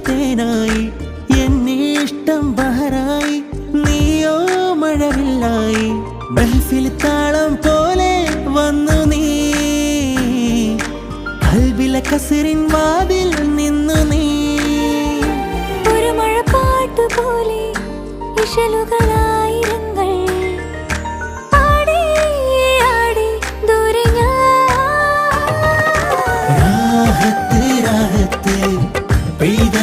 തേനായി എന്നെ ഇഷ്ടം ബഹറായി നീയോ മഴവില്ലായി മെഹ്ഫിൽ താളം പോലെ വന്നു നീ കൽബിലെ കസറിൻ വാതിൽ നിന്നു നീ ഒരു മഴപ്പാട്ട് പോലെ ഇശലുകളായിരങ്ങൾ ആടി ആടി ദൂരെ രാഹത്ത് രാഹത്ത് പെയ്ത